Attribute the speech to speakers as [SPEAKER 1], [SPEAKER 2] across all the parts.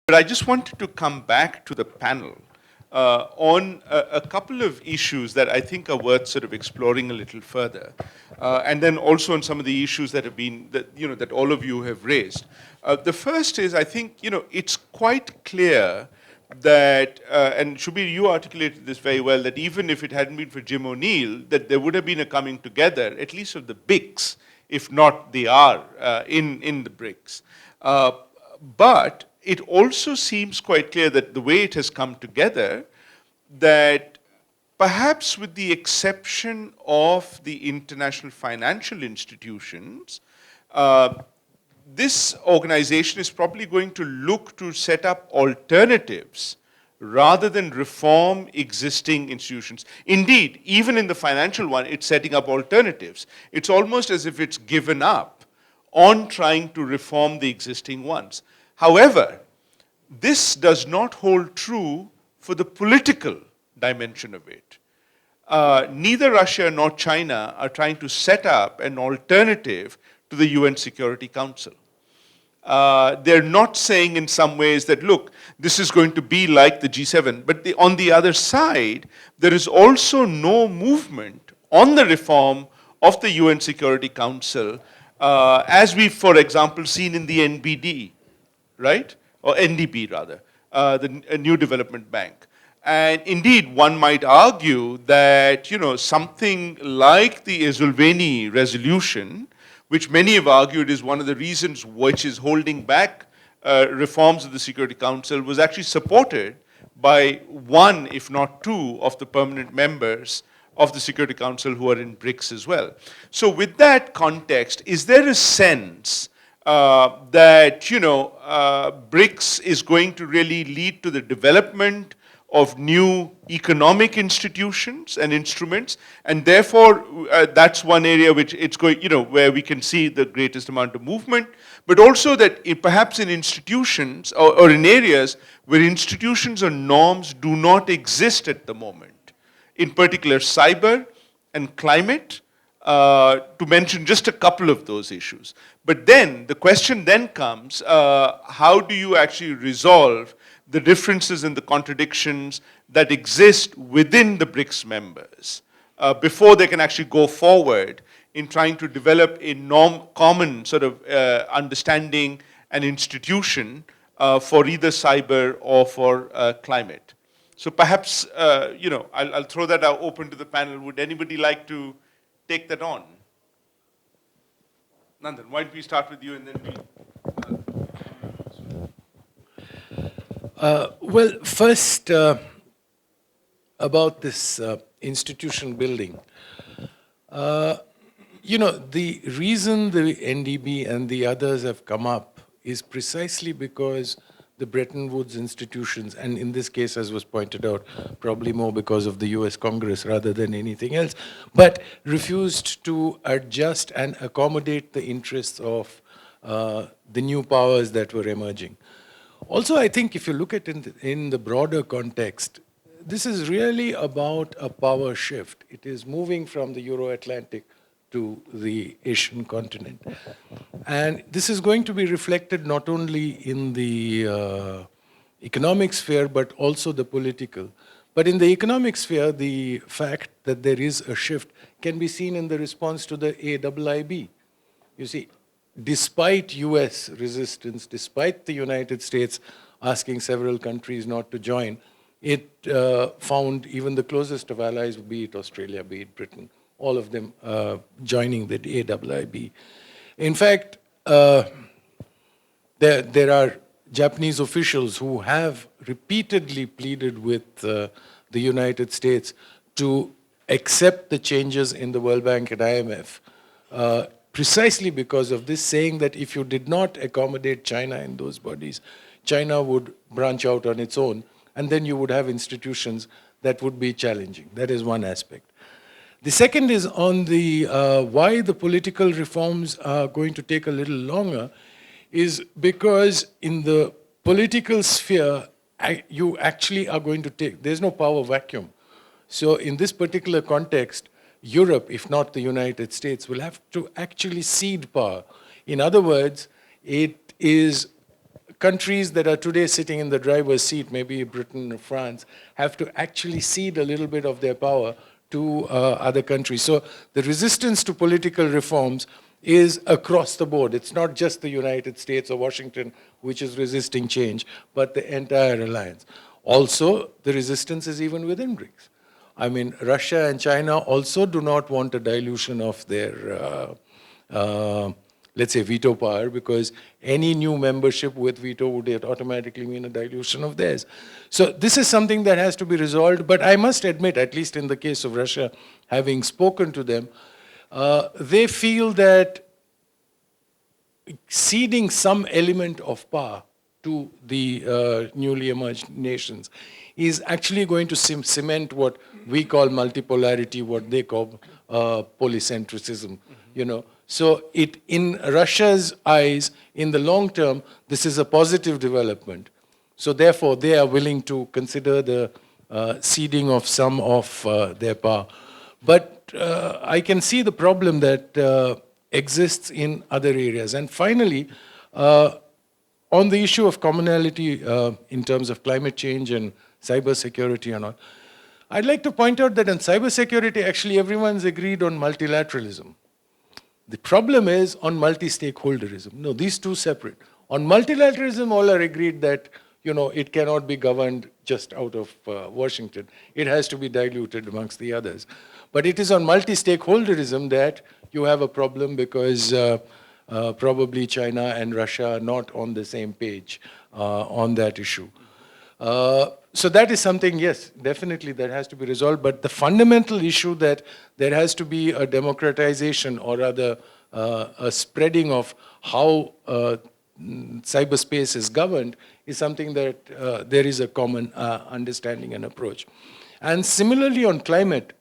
[SPEAKER 1] But I just wanted to come back to the panel on a couple of issues that I think are worth sort of exploring a little further, and then also on some of the issues that have been that all of you have raised. The first is, I think, it's quite clear that, and Shubir, you articulated this very well, that even if it hadn't been for Jim O'Neill, that there would have been a coming together, at least of the BRICS, if not they are in the BRICS. But it also seems quite clear that the way it has come together, that perhaps with the exception of the international financial institutions, this organization is probably going to look to set up alternatives rather than reform existing institutions. Indeed, even in the financial one, it's setting up alternatives. It's almost as if it's given up on trying to reform the existing ones. However, this does not hold true for the political dimension of it. Neither Russia nor China are trying to set up an alternative to the UN Security Council. They're not saying in some ways that, look, this is going to be like the G7. But on the other side, there is also no movement on the reform of the UN Security Council, as we've, for example, seen in the NBD, right? Or NDB, rather, the New Development Bank. And indeed, one might argue that, something like the Ezulveni resolution, which many have argued is one of the reasons which is holding back reforms of the Security Council, was actually supported by one, if not two, of the permanent members of the Security Council who are in BRICS as well. So with that context, is there a sense that BRICS is going to really lead to the development of new economic institutions and instruments, and therefore that's one area which it's going, where we can see the greatest amount of movement, but also that perhaps in institutions or in areas where institutions or norms do not exist at the moment, in particular cyber and climate, to mention just a couple of those issues. But then the question then comes, how do you actually resolve the differences and the contradictions that exist within the BRICS members before they can actually go forward in trying to develop a common sort of understanding and institution for either cyber or for climate. So perhaps, I'll throw that out open to the panel. Would anybody like to take that on? Nandan, why don't we start with you and then we...
[SPEAKER 2] Well, first, about this institution building. The reason the NDB and the others have come up is precisely because the Bretton Woods institutions, and in this case, as was pointed out, probably more because of the US Congress rather than anything else, but refused to adjust and accommodate the interests of the new powers that were emerging. Also, I think if you look at it in the broader context, this is really about a power shift. It is moving from the Euro-Atlantic to the Asian continent. And this is going to be reflected not only in the economic sphere, but also the political. But in the economic sphere, the fact that there is a shift can be seen in the response to the AIIB. You see, despite US resistance, despite the United States asking several countries not to join, it found even the closest of allies, be it Australia, be it Britain, all of them joining the AIIB. In fact, there are Japanese officials who have repeatedly pleaded with the United States to accept the changes in the World Bank and IMF, precisely because of this, saying that if you did not accommodate China in those bodies, China would branch out on its own, and then you would have institutions that would be challenging. That is one aspect. The second is on the why the political reforms are going to take a little longer, is because in the political sphere, you actually are going to take, there's no power vacuum. So in this particular context, Europe, if not the United States, will have to actually cede power. In other words, it is countries that are today sitting in the driver's seat, maybe Britain or France, have to actually cede a little bit of their power to other countries. So the resistance to political reforms is across the board. It's not just the United States or Washington which is resisting change, but the entire alliance. Also, the resistance is even within BRICS. I mean, Russia and China also do not want a dilution of their, let's say, veto power, because any new membership with veto would automatically mean a dilution of theirs. So this is something that has to be resolved, but I must admit, at least in the case of Russia, having spoken to them, they feel that ceding some element of power to the newly emerged nations is actually going to cement what we call multipolarity, what they call polycentricism, you know. So in Russia's eyes, in the long term, this is a positive development. So therefore, they are willing to consider the ceding of some of their power. But I can see the problem that exists in other areas. And finally, on the issue of commonality in terms of climate change and cybersecurity and all, I'd like to point out that in cybersecurity, actually everyone's agreed on multilateralism. The problem is on multi-stakeholderism. No, these two separate. On multilateralism, all are agreed that, you know, it cannot be governed just out of Washington. It has to be diluted amongst the others. But it is on multi-stakeholderism that you have a problem, because probably China and Russia are not on the same page on that issue. So that is something, yes, definitely that has to be resolved. But the fundamental issue that there has to be a democratization, or rather a spreading of how cyberspace is governed, is something that there is a common understanding and approach. And similarly on climate,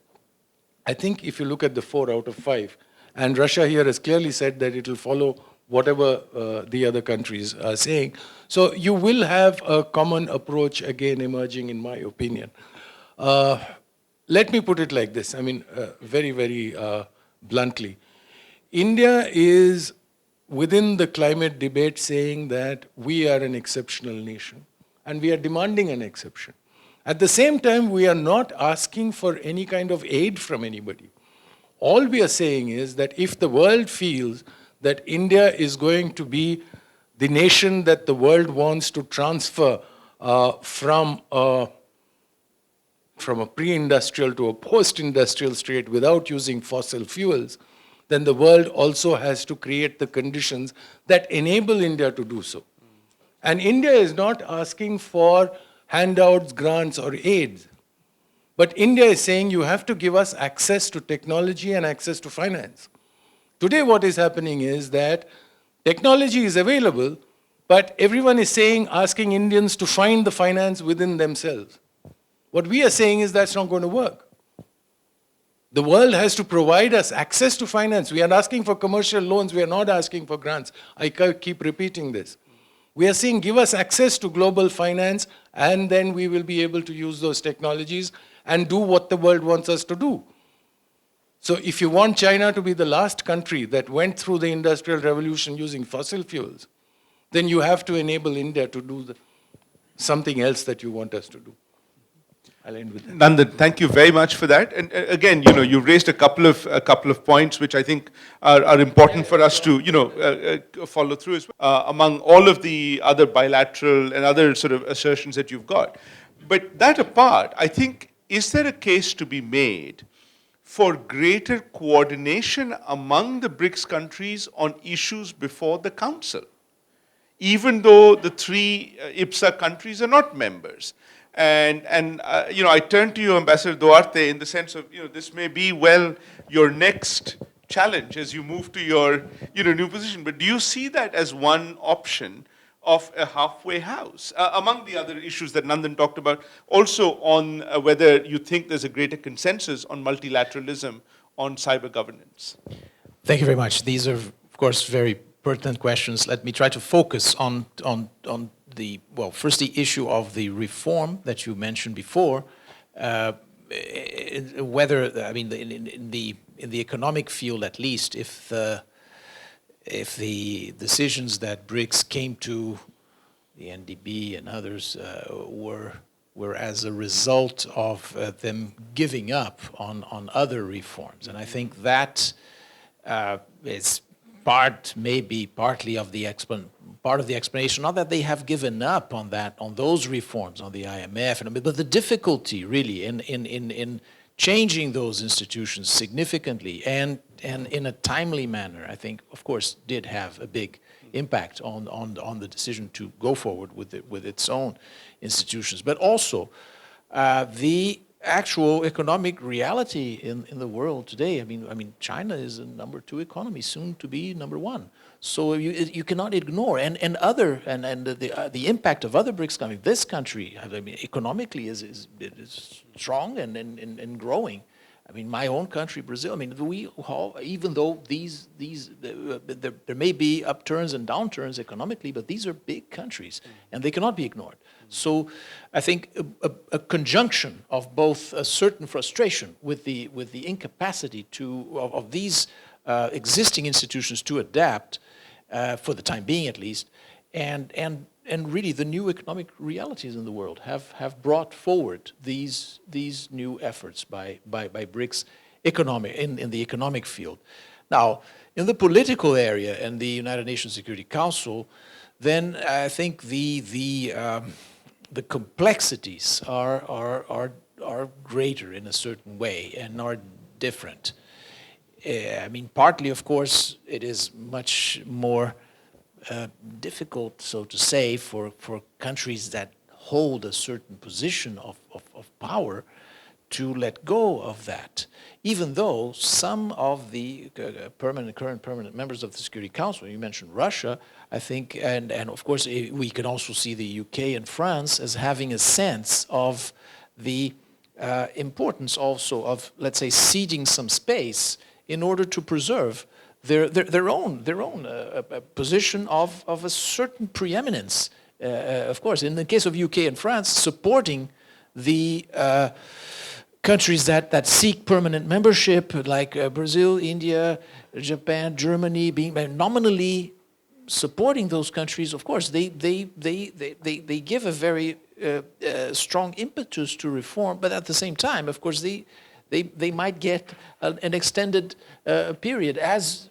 [SPEAKER 2] I think if you look at the 4 out of 5, and Russia here has clearly said that it will follow whatever the other countries are saying. So you will have a common approach again emerging, in my opinion. Let me put it like this, I mean, very, very bluntly. India is within the climate debate saying that we are an exceptional nation, and we are demanding an exception. At the same time, we are not asking for any kind of aid from anybody. All we are saying is that if the world feels that India is going to be the nation that the world wants to transfer from a pre-industrial to a post-industrial state without using fossil fuels, then the world also has to create the conditions that enable India to do so. And India is not asking for handouts, grants, or aids. But India is saying you have to give us access to technology and access to finance. Today what is happening is that technology is available, but everyone is saying, asking Indians to find the finance within themselves. What we are saying is that's not going to work. The world has to provide us access to finance. We are asking for commercial loans, we are not asking for grants. I keep repeating this. We are saying give us access to global finance, and then we will be able to use those technologies and do what the world wants us to do. So if you want China to be the last country that went through the Industrial Revolution using fossil fuels, then you have to enable India to do something else that you want us to do. I'll end with that.
[SPEAKER 1] Nandan, thank you very much for that. And again, you know, you've raised a couple of points which I think are important for us to, you know, follow through as well, among all of the other bilateral and other sort of assertions that you've got. But that apart, I think, is there a case to be made for greater coordination among the BRICS countries on issues before the Council, even though the 3 IPSA countries are not members? And you know, I turn to you, Ambassador Duarte, in the sense of, you know, this may be, well, your next challenge as you move to your, you know, new position. But do you see that as one option of a halfway house, among the other issues that Nandan talked about, also on whether you think there's a greater consensus on multilateralism on cyber governance?
[SPEAKER 3] Thank you very much. These are, of course, very pertinent questions. Let me try to focus on the, well, first the issue of the reform that you mentioned before, whether, I mean, in the economic field at least, if the decisions that BRICS came to the NDB and others were as a result of them giving up on other reforms. And I think that is partly of the part of the explanation, not that they have given up on those reforms, on the IMF, but the difficulty really in changing those institutions significantly and in a timely manner, I think, of course, did have a big impact on the decision to go forward with its own institutions. But also the actual economic reality in the world today. I mean, China is a number 2 economy, soon to be number 1. So you cannot ignore the impact of other BRICS countries. This country, I mean, economically is strong and growing. I mean, my own country, Brazil. I mean, even though there may be upturns and downturns economically, but these are big countries, and they cannot be ignored. So, I think a conjunction of both a certain frustration with the incapacity of these existing institutions to adapt, for the time being at least, and really the new economic realities in the world have brought forward these new efforts by BRICS in the economic field. Now, in the political area and the United Nations Security Council, then I think the complexities are greater in a certain way and are different. I mean, partly, of course, it is much more difficult, so to say, for countries that hold a certain position of power to let go of that, even though some of the current permanent members of the Security Council, you mentioned Russia, I think, and of course we can also see the UK and France as having a sense of the importance also of, let's say, ceding some space in order to preserve their own position of a certain preeminence. Of course, in the case of UK and France, supporting the countries that seek permanent membership, like Brazil, India, Japan, Germany, being nominally supporting those countries. Of course, they give a very strong impetus to reform, but at the same time, of course, they might get an extended period as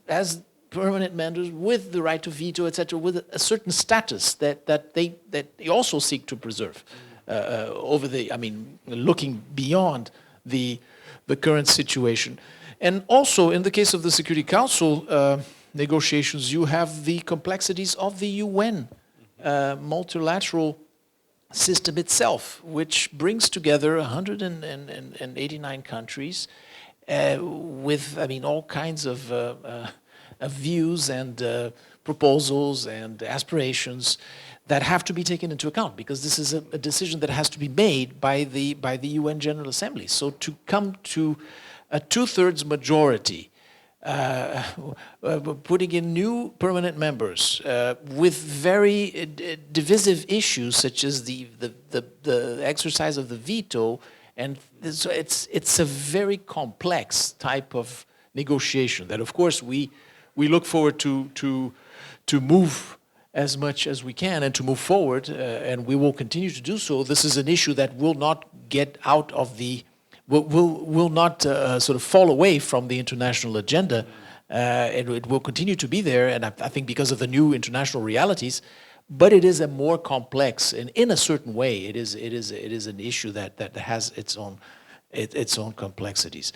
[SPEAKER 3] permanent members with the right to veto, etc., with a certain status that they also seek to preserve looking beyond the current situation. And also, in the case of the Security Council negotiations, you have the complexities of the UN multilateral system itself, which brings together 189 countries with, all kinds of views and proposals and aspirations that have to be taken into account, because this is a decision that has to be made by the UN General Assembly. So to come to a 2/3 majority, putting in new permanent members with very divisive issues such as the exercise of the veto, and so it's a very complex type of negotiation that, of course, we look forward to move as much as we can and to move forward, and we will continue to do so. This is an issue that will not get out of will not sort of fall away from the international agenda. It will continue to be there, and I think because of the new international realities. But it is a more complex, and in a certain way, it is an issue that has its own complexities.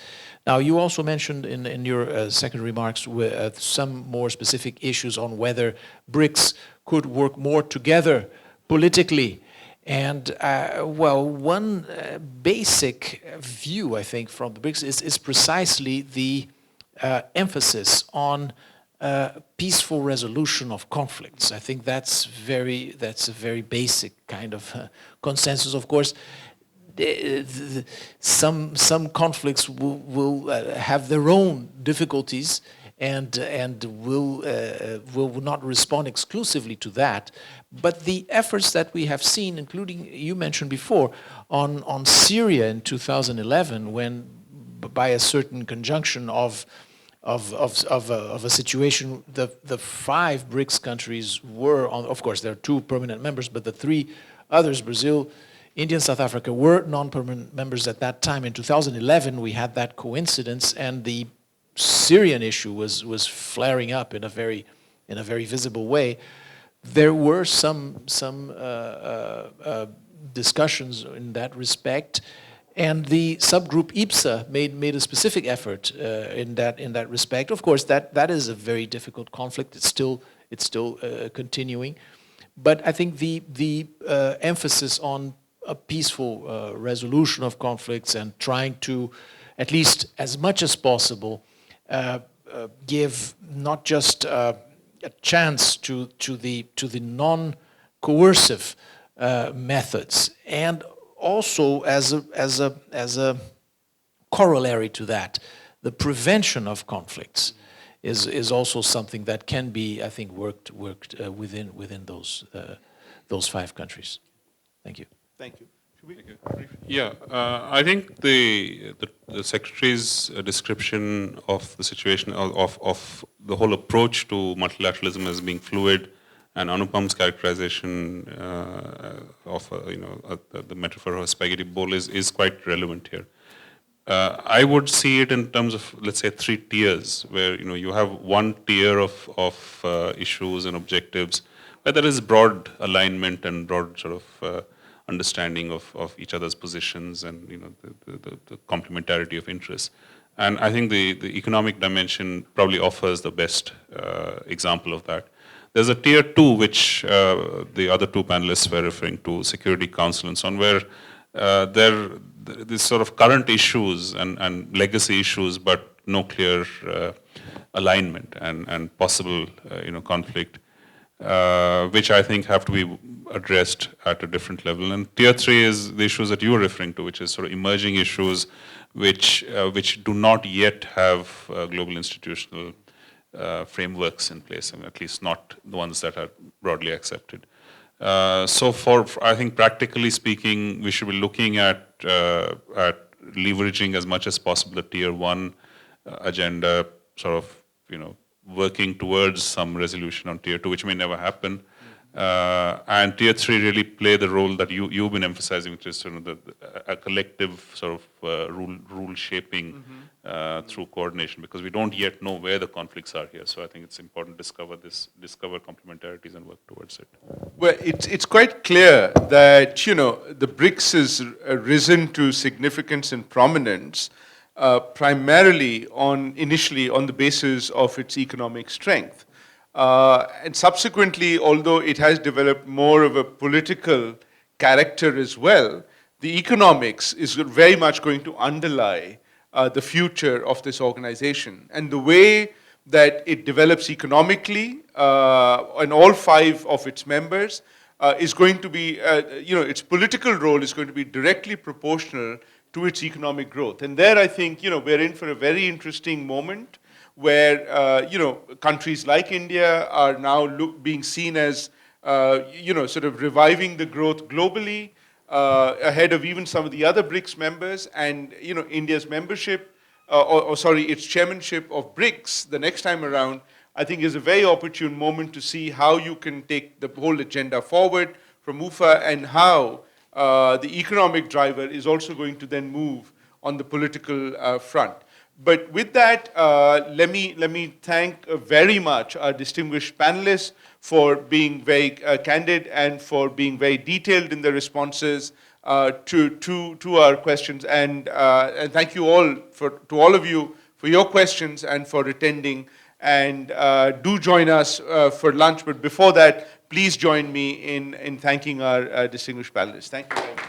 [SPEAKER 3] Now, you also mentioned in your second remarks some more specific issues on whether BRICS could work more together politically. And, one basic view, I think, from the BRICS is precisely the emphasis on peaceful resolution of conflicts. I think that's a very basic kind of consensus. Of course, some conflicts will have their own difficulties and will not respond exclusively to that. But the efforts that we have seen, including, you mentioned before, on Syria in 2011, when by a certain conjunction of of a situation. The 5 BRICS countries were on. Of course, there are 2 permanent members, but the 3 others, Brazil, India, and South Africa, were non-permanent members at that time. In 2011, we had that coincidence, and the Syrian issue was flaring up in a very visible way. There were some discussions in that respect, and the subgroup IPSA made a specific effort in that respect. Of course, that is a very difficult conflict. It's still continuing, but I think the emphasis on a peaceful resolution of conflicts and trying to, at least as much as possible, give not just a chance to the non-coercive methods, and also as a corollary to that, the prevention of conflicts is also something that can be, I think, worked within those 5 countries. Thank you.
[SPEAKER 1] Thank you.
[SPEAKER 4] Yeah, I think the Secretary's description of the situation, of the whole approach to multilateralism as being fluid, and Anupam's characterization of the metaphor of a spaghetti bowl is quite relevant here. I would see it in terms of, let's say, 3 tiers, where you have one tier of issues and objectives where there is broad alignment and broad sort of understanding of each other's positions and the complementarity of interests. And I think the economic dimension probably offers the best example of that. There's a tier 2, which the other 2 panelists were referring to, Security Council and so on, where these sort of current issues and legacy issues, but no clear alignment and possible conflict, which I think have to be addressed at a different level. And tier 3 is the issues that you were referring to, which is sort of emerging issues which do not yet have global institutional frameworks in place, at least not the ones that are broadly accepted. So I think practically speaking, we should be looking at leveraging as much as possible the tier 1 agenda, sort of working towards some resolution on tier 2, which may never happen. And tier 3 really play the role that you've been emphasizing, which is a collective sort of rule shaping through coordination, because we don't yet know where the conflicts are here. So I think it's important to discover complementarities and work towards it.
[SPEAKER 1] Well, it's quite clear that the BRICS has risen to significance and prominence primarily initially on the basis of its economic strength. And subsequently, although it has developed more of a political character as well, the economics is very much going to underlie the future of this organization. And the way that it develops economically and all 5 of its members is going to be, its political role is going to be directly proportional to its economic growth. And there I think, we're in for a very interesting moment where, countries like India are now being seen as, sort of reviving the growth globally, ahead of even some of the other BRICS members. And, India's membership, its chairmanship of BRICS the next time around, I think is a very opportune moment to see how you can take the whole agenda forward from UFA, and how the economic driver is also going to then move on the political front. But with that, let me thank very much our distinguished panelists for being very candid and for being very detailed in the responses to our questions. And thank you all to all of you for your questions and for attending. And do join us for lunch. But before that, please join me in thanking our distinguished panelists. Thank you.